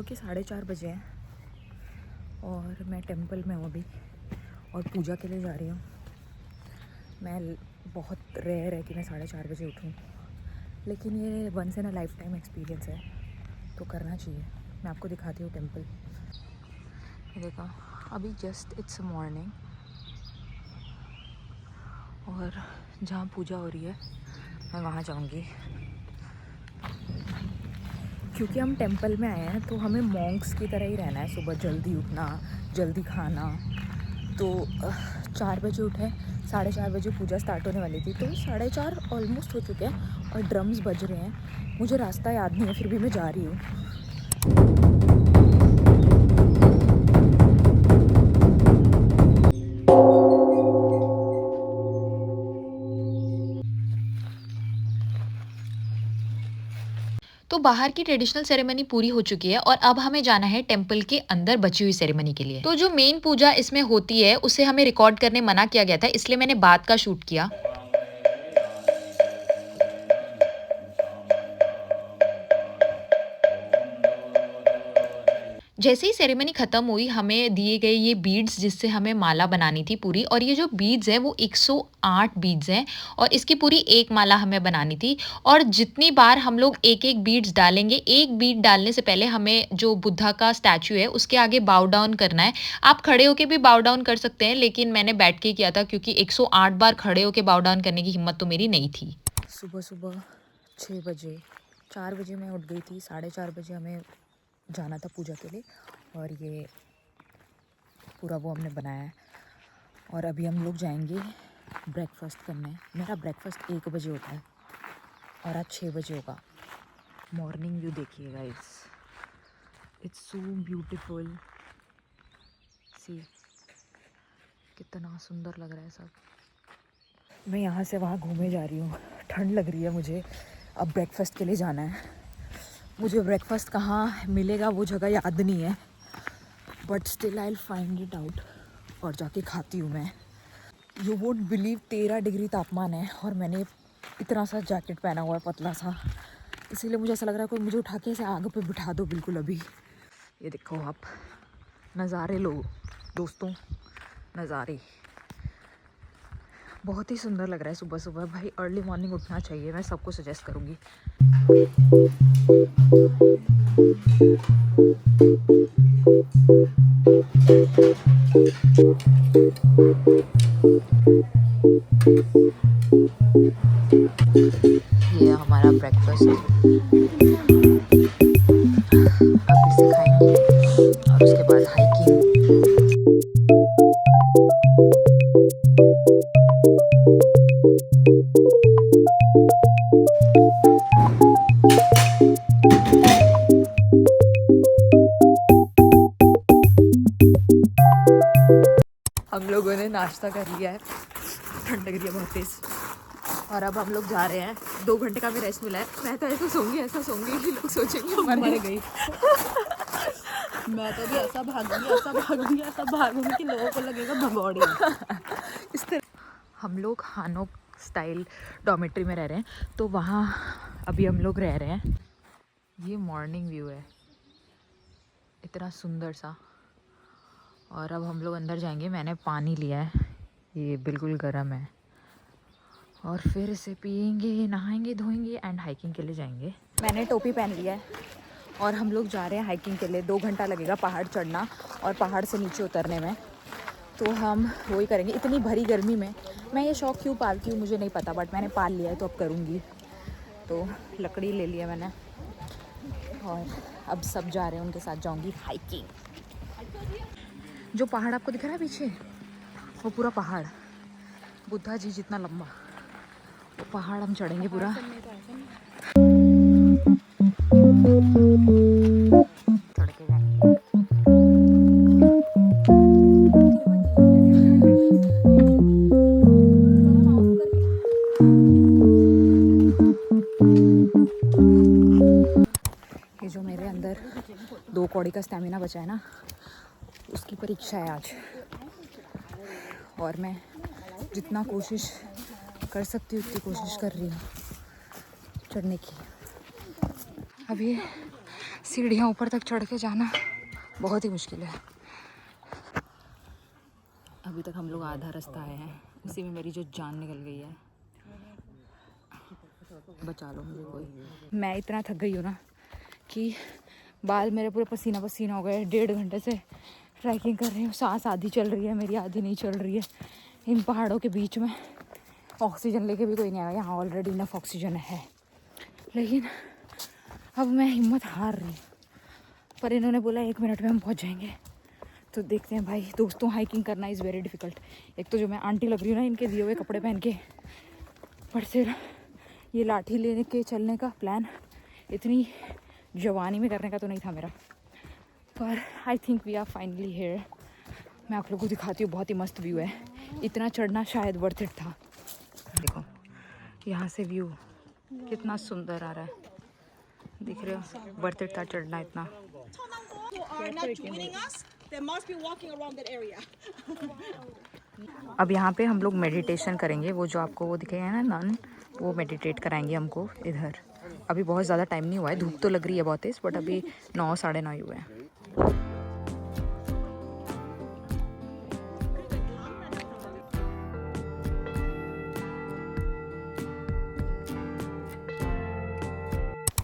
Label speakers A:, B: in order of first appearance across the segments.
A: सुबह के 4:30 बजे हैं और मैं टेंपल में हूँ अभी और पूजा के लिए जा रही हूँ। मैं बहुत रेयर है कि मैं 4:30 बजे उठूँ, लेकिन ये once in a life time experience है तो करना चाहिए। मैं आपको दिखाती हूँ टेंपल। देखो अभी जस्ट इट्स मॉर्निंग और जहाँ पूजा हो रही है मैं वहाँ जाऊँगी। क्योंकि हम टेंपल में आए हैं तो हमें मॉन्क्स की तरह ही रहना है। सुबह जल्दी उठना, जल्दी खाना। तो 4 बजे उठे, 4:30 बजे पूजा स्टार्ट होने वाली थी, तो 4:30 ऑलमोस्ट हो चुके हैं और ड्रम्स बज रहे हैं। मुझे रास्ता याद नहीं है, फिर भी मैं जा रही हूँ।
B: तो बाहर की ट्रेडिशनल सेरेमनी पूरी हो चुकी है और अब हमें जाना है टेंपल के अंदर बची हुई सेरेमनी के लिए। तो जो मेन पूजा इसमें होती है उसे हमें रिकॉर्ड करने मना किया गया था, इसलिए मैंने बाद का शूट किया। जैसे ही सेरेमनी खत्म हुई हमें दिए गए ये बीड्स जिससे हमें माला बनानी थी पूरी, और ये जो बीड्स हैं वो 108 बीड्स हैं और इसकी पूरी एक माला हमें बनानी थी। और जितनी बार हम लोग एक एक बीड्स डालेंगे, एक बीड डालने से पहले हमें जो बुद्धा का स्टैचू है उसके आगे बाउ डाउन करना है। आप खड़े होके भी बाउ डाउन कर सकते हैं, लेकिन मैंने बैठ के किया था क्योंकि 108 बार खड़े होके बाउ डाउन करने की हिम्मत तो मेरी नहीं थी।
A: सुबह सुबह 6 बजे, 4 बजे मैं उठ गई थी। 4:30 बजे हमें जाना था पूजा के लिए और ये पूरा वो हमने बनाया है। और अभी हम लोग जाएंगे ब्रेकफास्ट करने। मेरा ब्रेकफास्ट 1 बजे होता है और आज 6 बजे होगा। मॉर्निंग व्यू देखिए गाइस, इट्स सो ब्यूटीफुल। सी कितना सुंदर लग रहा है सब। मैं यहाँ से वहाँ घूमे जा रही हूँ, ठंड लग रही है मुझे। अब ब्रेकफास्ट के लिए जाना है। मुझे ब्रेकफास्ट कहाँ मिलेगा वो जगह याद नहीं है, but still I will find it out और जाके खाती हूँ मैं। यू वोंट बिलीव 13 डिग्री तापमान है और मैंने इतना सा जैकेट पहना हुआ है पतला सा, इसीलिए मुझे ऐसा लग रहा है कोई मुझे उठा के ऐसे आग पे बिठा दो बिल्कुल अभी। ये देखो आप नज़ारे लो दोस्तों, नज़ारे बहुत ही सुंदर लग रहा है सुबह सुबह। भाई अर्ली मॉर्निंग उठना चाहिए, मैं सबको सजेस्ट करूँगी। ये हमारा ब्रेकफास्ट, अब इसे खाएंगे और उसके बाद हाइकिंग। हम लोगों ने नाश्ता कर लिया है, ठंड लग रही है बहुत तेज, और अब हम लोग जा रहे हैं। 2 घंटे का भी रेस्ट मिला है। मैं तो ऐसा सोऊंगी कि लोग सोचेंगे मर गई।
C: मैं तो भी ऐसा भागूंगी कि लोगों को लगेगा भगौड़ी।
A: इस तरह हम लोग हानोक स्टाइल डॉर्मेट्री में रह रहे हैं, तो वहाँ अभी हम लोग रह रहे हैं। ये मॉर्निंग व्यू है, इतना सुंदर सा। और अब हम लोग अंदर जाएंगे। मैंने पानी लिया है, ये बिल्कुल गर्म है, और फिर इसे पियेंगे, नहाएंगे, धोएंगे एंड हाइकिंग के लिए जाएंगे। मैंने टोपी पहन लिया है और हम लोग जा रहे हैं हाइकिंग के लिए। 2 घंटा लगेगा पहाड़ चढ़ना और पहाड़ से नीचे उतरने में, तो हम वही करेंगे इतनी भरी गर्मी में। मैं ये शौक़ क्यों पालती हूँ मुझे नहीं पता, बट मैंने पाल लिया है तो अब करूँगी। तो लकड़ी ले लिया मैंने और अब सब जा रहे हैं, उनके साथ जाऊँगी हाइकिंग। जो पहाड़ आपको दिख रहा है पीछे, वो पूरा पहाड़ बुद्धा जी जितना लंबा, वो पहाड़ हम चढ़ेंगे पूरा। चढ़ के जाएंगे। ये जो मेरे अंदर 2 कौड़ी का स्टैमिना बचा है ना, उसकी परीक्षा है आज, और मैं जितना कोशिश कर सकती हूँ उतनी कोशिश कर रही हूँ चढ़ने की। अब ये सीढ़ियाँ ऊपर तक चढ़ के जाना बहुत ही मुश्किल है। अभी तक हम लोग आधा रास्ता आए हैं, उसी में मेरी जो जान निकल गई है। बचा लो मुझे कोई। मैं इतना थक गई हूँ ना कि बाल मेरे पूरे पसीना पसीना हो गए। 1.5 घंटे से ट्रैकिंग कर रही हूँ, सांस आधी चल रही है मेरी, आधी नहीं चल रही है इन पहाड़ों के बीच में। ऑक्सीजन लेके भी कोई नहीं आया, यहाँ ऑलरेडी इनफ ऑक्सीजन है। लेकिन अब मैं हिम्मत हार रही हूँ, पर इन्होंने बोला 1 मिनट में हम पहुँच जाएंगे, तो देखते हैं भाई। दोस्तों, हाइकिंग करना इज़ वेरी डिफ़िकल्ट। एक तो जो मैं आंटी लग रही हूँ ना इनके दिए हुए कपड़े पहन के, पर फिर ये लाठी लेने के चलने का प्लान इतनी जवानी में करने का तो नहीं था मेरा। पर I think we are finally here. मैं आप लोगों को दिखाती हूँ, बहुत ही मस्त व्यू है। इतना चढ़ना शायद वर्थ इट था। देखो यहाँ से व्यू कितना सुंदर आ रहा है, दिख रहे हो? वर्थ इट था चढ़ना इतना। अब यहाँ पे हम लोग मेडिटेशन करेंगे। वो जो आपको वो दिखे हैं ना नन, वो मेडिटेट कराएंगे हमको इधर। अभी बहुत ज़्यादा टाइम नहीं हुआ है, धूप तो लग रही है बहुत तेज, बट अभी 9 साढ़े 9 ही हुए हैं।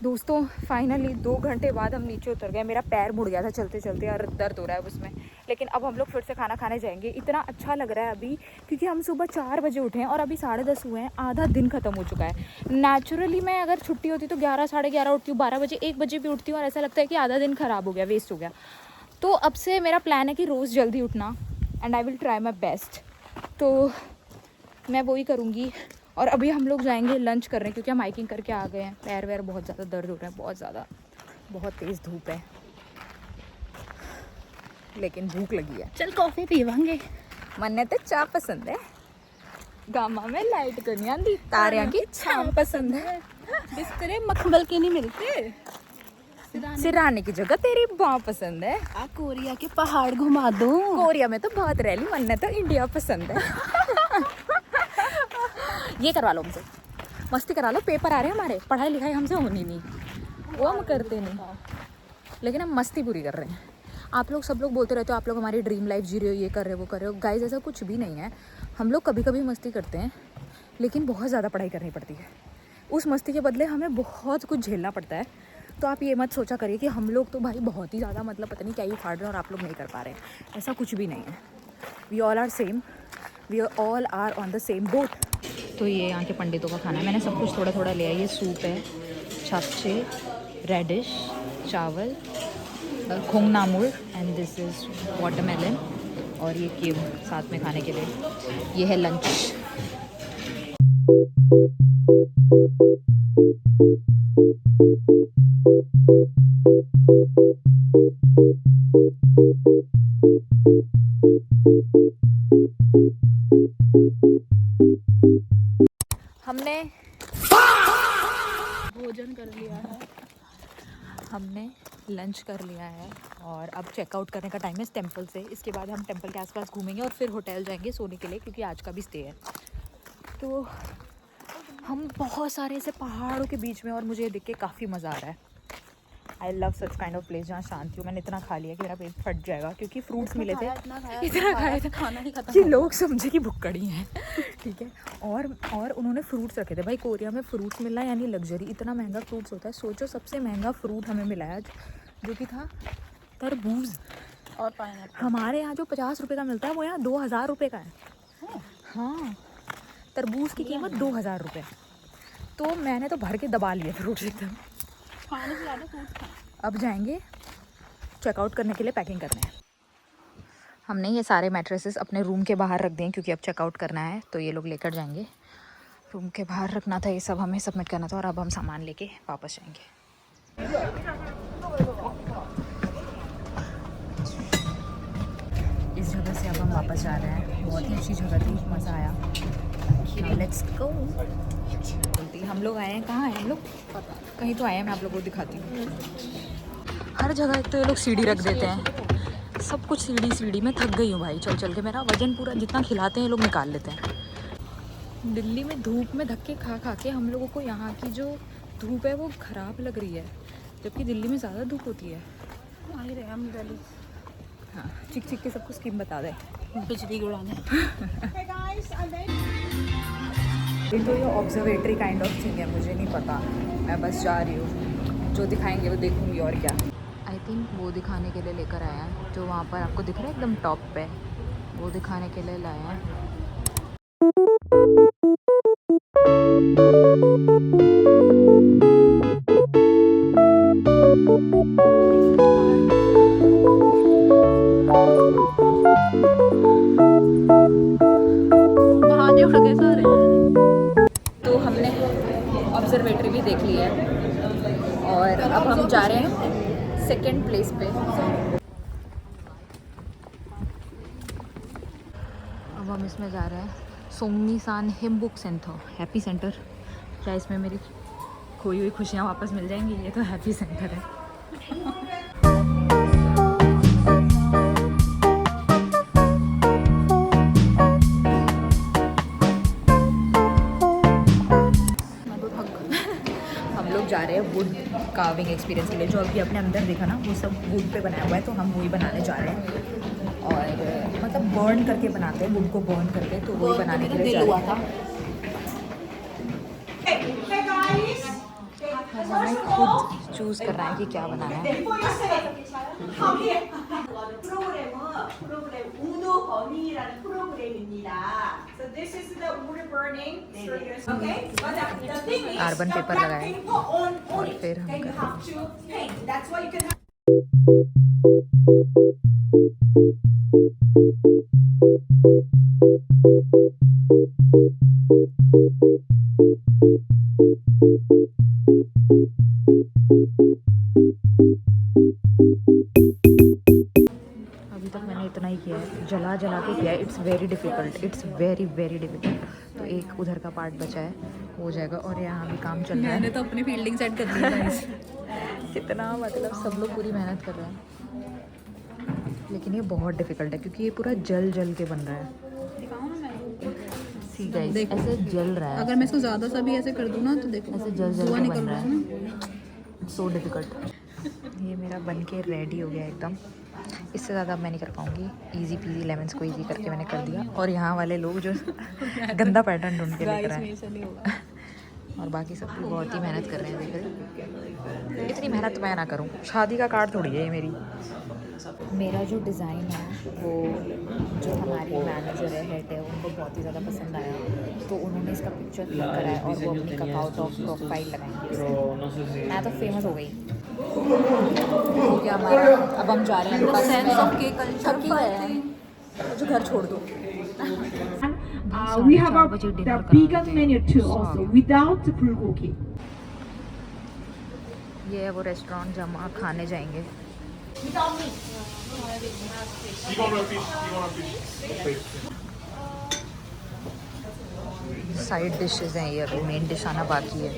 A: दोस्तों फाइनली 2 घंटे बाद हम नीचे उतर गए। मेरा पैर मुड़ गया था चलते चलते और दर्द हो रहा है उसमें, लेकिन अब हम लोग फिर से खाना खाने जाएंगे। इतना अच्छा लग रहा है अभी, क्योंकि हम सुबह 4 बजे उठे हैं और अभी 10:30 हुए हैं। आधा दिन ख़त्म हो चुका है। नेचुरली मैं अगर छुट्टी होती तो 11 साढ़े 11 उठती हूँ, 12 बजे 1 बजे भी उठती हूँ, और ऐसा लगता है कि आधा दिन ख़राब हो गया, वेस्ट हो गया। तो अब से मेरा प्लान है कि रोज़ जल्दी उठना, and I will try my best. तो मैं वही करूँगी। और अभी हम लोग जाएंगे लंच करने, क्योंकि हम हाइकिंग करके आ गए हैं। पैर वैर बहुत ज़्यादा दर्द हो रहे हैं, बहुत ज़्यादा, बहुत तेज़ धूप है, लेकिन भूख लगी है।
C: चल कॉफी पीवांगे।
A: मन्ने तो चाय पसंद है, गामा में लाइट को नहीं आंदी, तारियां की छाम पसंद है।
C: बिस्तरे मखमल के नहीं मिलते।
A: सिराने की जगह तेरी बाँ पसंद है।
C: आ कोरिया के पहाड़ घुमा दो।
A: कोरिया में तो बहुत रह ली, मन्ने तो इंडिया पसंद है। ये करवा लो हमसे, मस्ती करा लो। पेपर आ रहे हैं हमारे, पढ़ाई लिखाई हमसे होनी नहीं, वो हम करते नहीं, लेकिन हम मस्ती पूरी कर रहे हैं। आप लोग सब लोग बोलते रहते हो आप लोग हमारी ड्रीम लाइफ जी रहे हो, ये कर रहे हो वो कर रहे हो। गाइस ऐसा कुछ भी नहीं है। हम लोग कभी कभी मस्ती करते हैं, लेकिन बहुत ज़्यादा पढ़ाई करनी पड़ती है। उस मस्ती के बदले हमें बहुत कुछ झेलना पड़ता है। तो आप ये मत सोचा करिए कि हम लोग तो भाई बहुत ही ज़्यादा मतलब पता नहीं क्या ही फाड़ रहे हैं और आप लोग नहीं कर पा रहे हैं। ऐसा कुछ भी नहीं है। We all are same, we all are on the same boat. तो ये यहाँ के पंडितों का खाना है। मैंने सब कुछ थोड़ा थोड़ा लिया। ये सूप है, छाछे, रेडिश, चावल, खोंगनामुड़, एंड दिस इज़ वाटरमेलन, और ये क्यूब साथ में खाने के लिए। ये है लंच। हमने
C: भोजन कर लिया है,
A: हमने लंच कर लिया है और अब चेकआउट करने का टाइम है टेंपल से। इसके बाद हम टेंपल के आसपास घूमेंगे और फिर होटल जाएंगे सोने के लिए, क्योंकि आज का भी स्टे है। तो हम बहुत सारे ऐसे पहाड़ों के बीच में, और मुझे ये देख के काफ़ी मज़ा आ रहा है। I love such kind of place जहाँ शांति हो। मैंने इतना खा लिया कि मेरा पेट फट जाएगा, क्योंकि फ्रूट्स मिले थे, इतना खाया था
C: खाना ही खत्म
A: कि
C: हो
A: लोग समझे कि भुक्कड़ी हैं। ठीक है। और उन्होंने फ्रूट्स रखे थे। भाई कोरिया में फ्रूट्स मिलना यानी लग्जरी, इतना महंगा फ्रूट्स होता है। सोचो सबसे महंगा फ्रूट हमें मिला है जो कि था तरबूज।
C: और पाइनएप्पल
A: हमारे यहाँ जो 50 रुपये का मिलता है वो यहाँ 2000 रुपये का है। हाँ, तरबूज की कीमत 2000 रुपये। तो मैंने तो भर के दबा लिए फ्रूट्स एकदम।
C: खाने से ज़्यादा फ्रूट्स खाएं।
A: अब जाएंगे चेकआउट करने के लिए, पैकिंग करने हैं। हमने ये सारे मैट्रेसेस अपने रूम के बाहर रख दिए, क्योंकि अब चेकआउट करना है तो ये लोग लेकर जाएंगे। रूम के बाहर रखना था, ये सब हमें सबमिट करना था, और अब हम सामान लेके वापस जाएंगे। इस जगह से अब हम वापस जा रहे हैं। बहुत ही अच्छी जगह थी, मज़ा आया। Let's go. हम लोग आए हैं, कहाँ हैं हम लोग? कहीं तो आए हैं, मैं आप लोगों को दिखाती हूँ। हर जगह एक तो ये लोग सीढ़ी रख देते हैं, सब कुछ सीढ़ी सीढ़ी। मैं थक गई हूँ भाई चल चल के, मेरा वजन पूरा जितना खिलाते हैं ये लोग निकाल लेते हैं। दिल्ली में धूप में धक्के खा खा के हम लोगों को यहाँ की जो धूप है वो ख़राब लग रही है। जबकि दिल्ली में ज़्यादा धूप होती है।
C: आई रहे हम दिल्ली
A: हाँ, चिक चिक के सबको स्कीम बता दे।
C: बिजली उड़ाने।
A: ये तो ये ऑब्जर्वेटरी काइंड ऑफ थिंग है, मुझे नहीं पता, मैं बस जा रही हूँ, जो दिखाएंगे वो देखूंगी और क्या। आई थिंक वो दिखाने के लिए लेकर आया है, जो वहाँ पर आपको दिख रहा है एकदम टॉप पे, वो दिखाने के लिए लाया है।
C: बहाने उड़ गए सारे।
A: तो हमने ऑब्जर्वेटरी भी देख ली है और अब हम जा रहे हैं सेकंड प्लेस पे। अब हम इसमें जा रहे हैं सोमनी-सान हिमबुक सेंटर, हैप्पी सेंटर। क्या इसमें मेरी खोई हुई खुशियाँ वापस मिल जाएंगी? ये तो हैप्पी सेंटर है। हम लोग जा रहे हैं वुड कार्विंग एक्सपीरियंस के लिए। जो अभी अपने अंदर देखा ना वो सब वुड पे बनाया हुआ है, तो हम वही बनाने जा रहे हैं। और मतलब बर्न करके बनाते हैं, वुड को बर्न करके, तो वही बनाने के लिए जा रहे हैं। हमें खुद चूज़ कर रहा है कि क्या बनाना है।
D: 프로그램 우노 버닝이라는 프로그램입니다. So this is the wood burning. Okay? But the thing is,
A: carbon
D: the
A: paper
D: black
A: लगाए
D: paper on
A: और
D: it.
A: फिर हम
D: Then you
A: कर
D: have to paint. That's why you can have
A: अभी तक मैंने इतना ही किया है, जला जला के किया है। It's very difficult, it's very very difficult. तो एक उधर का पार्ट बचा है, हो जाएगा। और यहाँ भी काम चल रहा है।
C: मैंने तो अपनी फील्डिंग सेट कर दी है गाइस।
A: कितना मतलब सब लोग पूरी मेहनत कर रहे हैं, लेकिन ये बहुत डिफ़िकल्ट है क्योंकि ये पूरा जल जल के बन रहा है। सी गाइस,
C: देखो।
A: ऐसे जल रहा है,
C: अगर मैं इसको ज़्यादा सा भी ऐसे कर दूँ ना तो देखो
A: ऐसे जल जल
C: धुआं
A: के
C: निकल
A: बन
C: रहा
A: रहा
C: है
A: है।
C: ना।
A: So difficult. ये मेरा बन के रेडी हो गया एकदम। इससे ज़्यादा अब मैं नहीं कर पाऊँगी। इजी पीजी लेमन्स को इजी करके मैंने कर दिया। और यहाँ वाले लोग जो गंदा पैटर्न ढूंढ के लेकर आए,
C: मेरे से नहीं होगा।
A: और बाकी सब भी बहुत ही मेहनत कर रहे हैं। देख रहे, इतनी मेहनत मैं ना करूँ, शादी का कार्ड थोड़ी है ये मेरी। मेरा जो डिज़ाइन है वो जो हमारी मैनेजर है, हेड है, उनको बहुत ही ज़्यादा पसंद आया, तो उन्होंने इसका पिक्चर क्लिक करा है और वो अपनी कपआउट ऑफ प्रोफाइल लगाएंगे। मैं तो फेमस हो गई। हो गया हमारा। अब हम जा रहे हैं बस में। थकी गए हैं, मुझे घर छोड़ दो।
D: we have our the vegan menu too also without the bulgogi.
A: ये है वो रेस्टोरेंट जहाँ हम खाने जाएंगे। साइड डिशेज हैं ये, अभी मेन डिश आना बाकी है।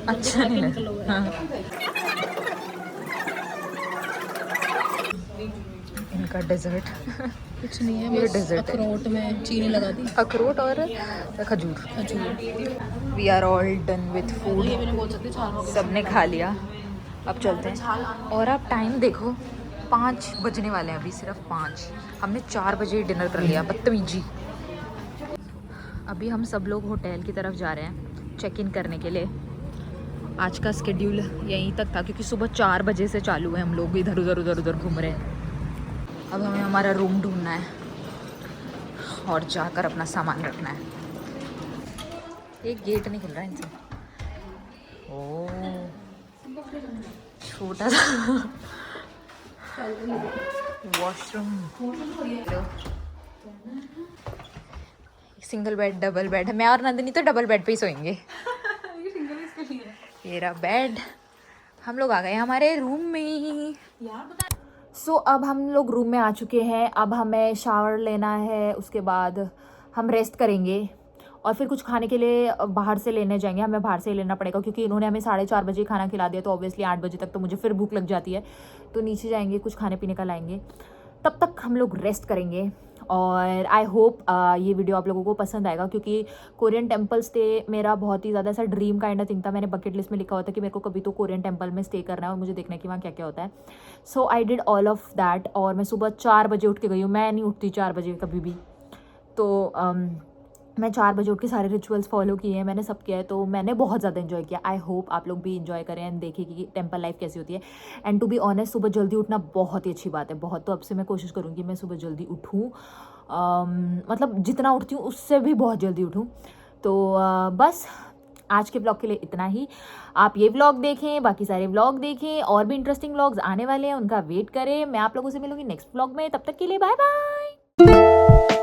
A: अच्छा नहीं लगा। हाँ। इनका डेजर्ट
C: कुछ नहीं है,
A: ये
C: बस
A: डेजर्ट है।
C: अखरोट में चीनी लगा दी।
A: अखरोट और खजूर।
C: खजूर।
A: We are all done with food,
C: ये भी नहीं बोल सकते छाल।
A: सबने खा लिया। अब चलते हैं। और अब टाइम देखो, 5 बजने वाले हैं, अभी सिर्फ 5। हमने 4 बजे डिनर कर लिया, बदतमीजी। अभी हम सब लोग होटल की तरफ जा रहे हैं चेक इन करने के लिए। आज का स्केड्यूल यहीं तक था क्योंकि सुबह 4 बजे से चालू है, हम लोग इधर उधर घूम रहे हैं। अब हमें हमारा रूम ढूंढना है और जाकर अपना सामान रखना है। एक गेट नहीं खुल रहा है इनसे। ओह, छोटा सा washroom. Single bed, double bed है। मैं और नंदिनी तो डबल बेड पे ही सोएंगे। ये रहा बेड। हम लोग आ गए हमारे रूम में। सो अब हम लोग रूम में आ चुके हैं। अब हमें शावर लेना है, उसके बाद हम रेस्ट करेंगे और फिर कुछ खाने के लिए बाहर से लेने जाएंगे। हमें बाहर से ही लेना पड़ेगा क्योंकि इन्होंने हमें 4:30 बजे खाना खिला दिया, तो ऑब्वियसली 8 बजे तक तो मुझे फिर भूख लग जाती है। तो नीचे जाएंगे, कुछ खाने पीने का लाएंगे। तब तक हम लोग रेस्ट करेंगे और आई होप ये वीडियो आप लोगों को पसंद आएगा, क्योंकि कोरियन टेम्पल स्टे मेरा बहुत ही ज़्यादा ऐसा ड्रीम काइंड ऑफ थिंग था। मैंने बकेट लिस्ट में लिखा हुआ था कि मेरे को कभी तो कोरियन टेम्पल में स्टे करना है और मुझे देखना है कि वहाँ क्या क्या होता है। So I did all of that. और मैं सुबह 4 बजे उठ के गई हूँ। मैं नहीं उठती 4 बजे कभी भी, तो मैं 4 बजे उठ के सारे रिचुअल्स फॉलो किए हैं, मैंने सब किया है, तो मैंने बहुत ज़्यादा इन्जॉय किया। आई होप आप लोग भी इन्जॉय करें एंड देखें कि टेम्पल लाइफ कैसी होती है। एंड टू बी ऑनेस्ट, सुबह जल्दी उठना बहुत ही अच्छी बात है, बहुत। तो अब से मैं कोशिश करूँगी मैं सुबह जल्दी उठूँ, मतलब जितना उठती हूँ उससे भी बहुत जल्दी उठूँ। तो बस आज के ब्लॉग के लिए इतना ही। आप ये व्लॉग देखें, बाकी सारे व्लॉग देखें, और भी इंटरेस्टिंग व्लॉग्स आने वाले हैं, उनका वेट करें। मैं आप लोगों से मिलूंगी नेक्स्ट व्लॉग में, तब तक के लिए बाय बाय।